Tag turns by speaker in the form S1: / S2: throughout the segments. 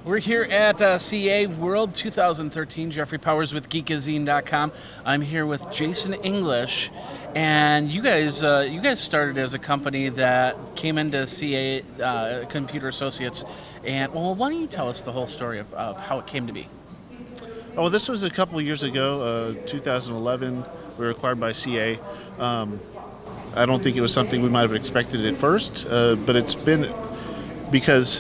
S1: We're here at CAWorld 2013. Jeffrey Powers with Geekazine.com. I'm here with Jason English, and you guys started as a company that came into CA Computer Associates. And well, why don't you tell us the whole story of how it came to be?
S2: Oh, this was a couple of years ago, 2011. We were acquired by CA. I don't think it was something we might have expected at first, but it's been because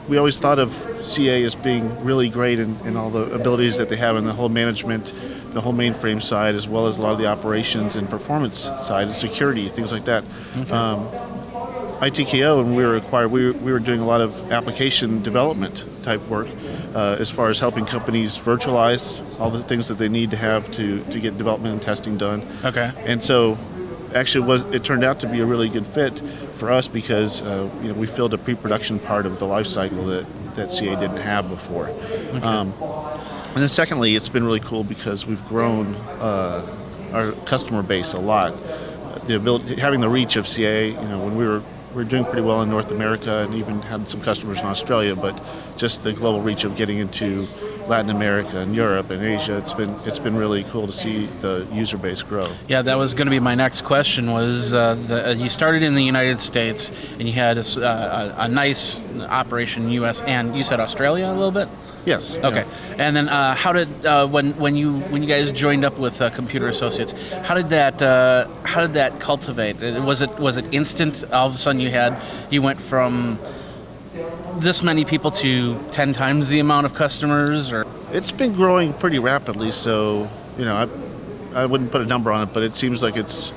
S2: we always thought of CA as being really great in all the abilities that they have in the whole management, the whole mainframe side, as well as a lot of the operations and performance side and security, things like that.
S1: Okay.
S2: ITKO, when we were acquired, we were doing a lot of application development type work as far as helping companies virtualize all the things that they need to have to get development and testing done.
S1: Okay.
S2: And so actually it turned out to be a really good fit for us because we filled a pre-production part of the life cycle that CA didn't have before.
S1: Okay.
S2: And then secondly, it's been really cool because we've grown our customer base a lot. The ability, having the reach of CA, when we were doing pretty well in North America and even had some customers in Australia, but just the global reach of getting into Latin America and Europe and Asia, it's been really cool to see the user base grow.
S1: Yeah, that was going to be my next question. Was you started in the United States and you had a nice operation in the U.S. and you said Australia a little bit?
S2: Yes.
S1: Okay.
S2: Yeah.
S1: And then how did when you guys joined up with Computer Associates, how did that cultivate? Was it instant? All of a sudden you went from this many people to 10 times the amount of customers, or?
S2: It's been growing pretty rapidly, so I wouldn't put a number on it, but it seems like it's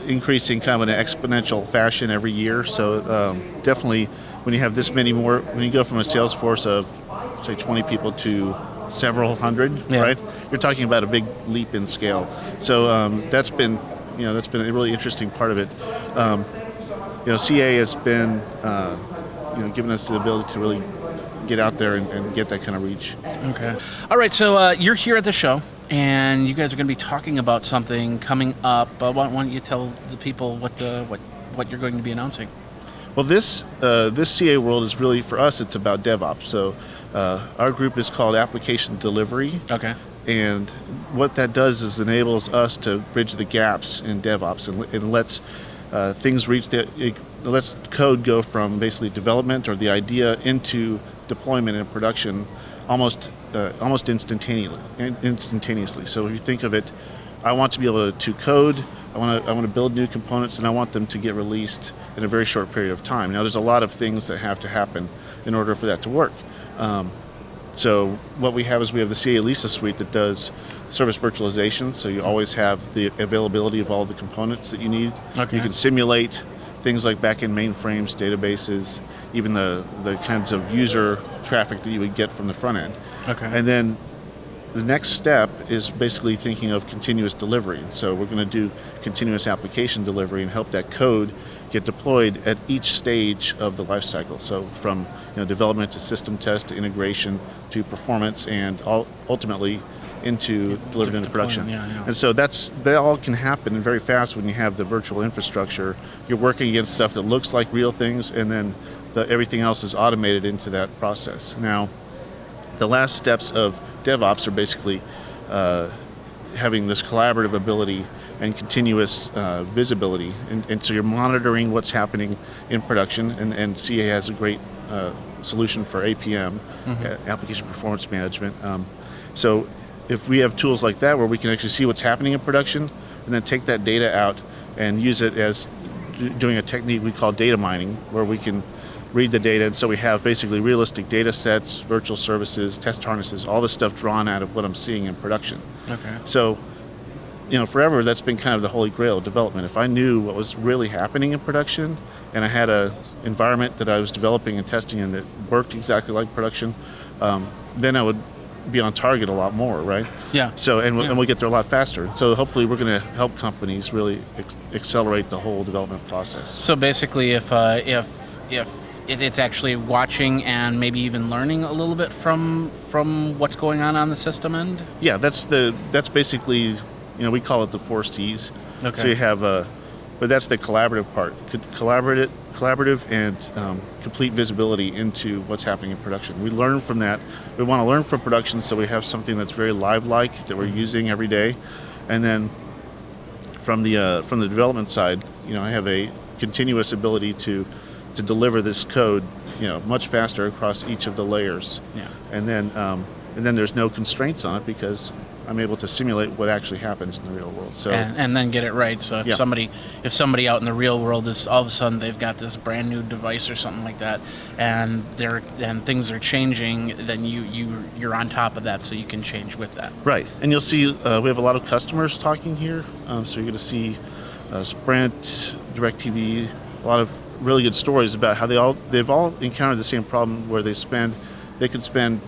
S2: increasing kind of in an exponential fashion every year. So definitely, when you have this many more, when you go from a sales force of say 20 people to several hundred,
S1: yeah.
S2: Right? You're talking about a big leap in scale. So that's been a really interesting part of it. CA has been giving us the ability to really get out there and get that kind of reach.
S1: Okay. All right. So you're here at the show, and you guys are going to be talking about something coming up. Why don't you tell the people what you're going to be announcing?
S2: Well, this CAWorld is really, for us, it's about DevOps. So our group is called Application Delivery.
S1: Okay.
S2: And what that does is enables us to bridge the gaps in DevOps and lets things reach it lets code go from basically development or the idea into deployment and production almost instantaneously. So if you think of it, I want to be able to code. I want to build new components, and I want them to get released in a very short period of time. Now, there's a lot of things that have to happen in order for that to work. So what we have is we have the CA Lisa suite that does service virtualization. So you always have the availability of all the components that you need.
S1: Okay.
S2: You can simulate things like back-end mainframes, databases, even the kinds of user traffic that you would get from the front end.
S1: Okay.
S2: And then the next step is basically thinking of continuous delivery. So we're going to do continuous application delivery and help that code get deployed at each stage of the life cycle. So from development to system test to integration to performance and ultimately into delivered into production.
S1: Yeah.
S2: And so that all can happen very fast when you have the virtual infrastructure. You're working against stuff that looks like real things, and then everything else is automated into that process. Now, the last steps of DevOps are basically having this collaborative ability and continuous visibility. And so you're monitoring what's happening in production, and CA has a great solution for APM, Application Performance Management. So if we have tools like that where we can actually see what's happening in production and then take that data out and use it as doing a technique we call data mining, where we can read the data, and so we have basically realistic data sets, virtual services, test harnesses, all this stuff drawn out of what I'm seeing in production.
S1: Okay.
S2: So, forever that's been kind of the holy grail of development. If I knew what was really happening in production and I had a environment that I was developing and testing and that worked exactly like production, then I would be on target a lot more, right?
S1: Yeah.
S2: So and we'll get there a lot faster. So hopefully we're going to help companies really accelerate the whole development process.
S1: So basically, if it's actually watching and maybe even learning a little bit from what's going on the system end.
S2: Yeah, that's basically, we call it the 4 C's.
S1: Okay.
S2: So you have but that's the collaborative part. collaborative and complete visibility into what's happening in production. We learn from that. We want to learn from production, so we have something that's very live-like that we're using every day. And then from the development side, I have a continuous ability to deliver this code, much faster across each of the layers.
S1: Yeah.
S2: And then there's no constraints on it because I'm able to simulate what actually happens in the real world. So
S1: and then get it right. So if somebody out in the real world is all of a sudden they've got this brand new device or something like that, and things are changing, then you're on top of that, so you can change with that.
S2: right, and you'll see we have a lot of customers talking here. So you're going to see Sprint, DirecTV, a lot of really good stories about how they've all encountered the same problem where they could spend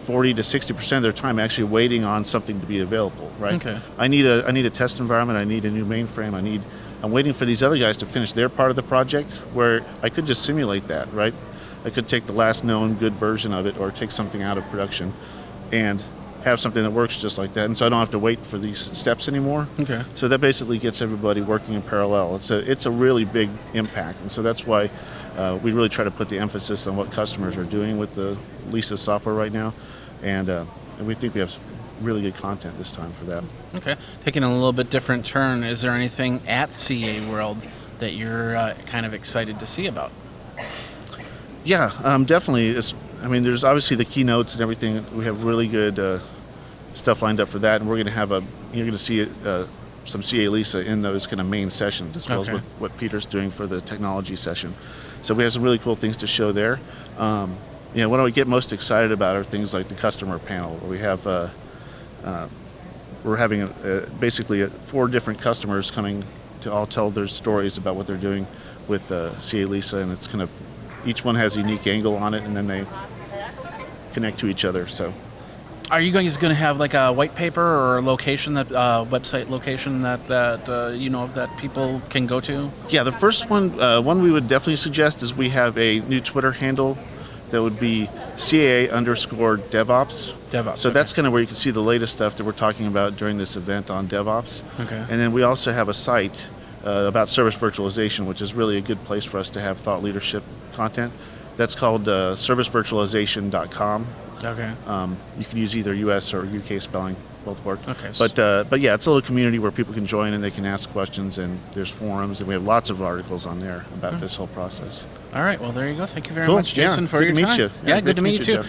S2: 40 to 60% of their time actually waiting on something to be available, right?
S1: Okay.
S2: I need a test environment, I need a new mainframe, I'm waiting for these other guys to finish their part of the project where I could just simulate that, right? I could take the last known good version of it or take something out of production and have something that works just like that, and so I don't have to wait for these steps anymore.
S1: Okay.
S2: So that basically gets everybody working in parallel. It's a really big impact, and so that's why we really try to put the emphasis on what customers are doing with the Lisa software right now, and we think we have really good content this time for that.
S1: Okay. Taking a little bit different turn, is there anything at CAWorld that you're kind of excited to see about?
S2: Yeah, definitely. There's obviously the keynotes and everything. We have really good stuff lined up for that, and you're going to see some CA Lisa in those kind of main sessions, as well as what Peter's doing for the technology session. So we have some really cool things to show there. What I get most excited about are things like the customer panel, where we have we're having basically 4 different customers coming to all tell their stories about what they're doing with CA Lisa, and it's kind of each one has a unique angle on it, and then they connect to each other. So.
S1: Are you guys going to have like a white paper or a location, that website location that people can go to? Yeah,
S2: the first one we would definitely suggest is we have a new Twitter handle that would be CA_DevOps.
S1: DevOps.
S2: So that's kind of where you can see the latest stuff that we're talking about during this event on DevOps.
S1: Okay.
S2: And then we also have a site about service virtualization, which is really a good place for us to have thought leadership content. That's called servicevirtualization.com.
S1: Okay.
S2: You can use either US or UK spelling, both work.
S1: Okay.
S2: But yeah, it's a little community where people can join and they can ask questions, and there's forums, and we have lots of articles on there about this whole process.
S1: All right. Well, there you go. Thank you very
S2: Cool.
S1: much, Jason,
S2: Yeah,
S1: for
S2: good
S1: your
S2: to meet
S1: time.
S2: you.
S1: Yeah, good to meet you too.
S2: Jeff.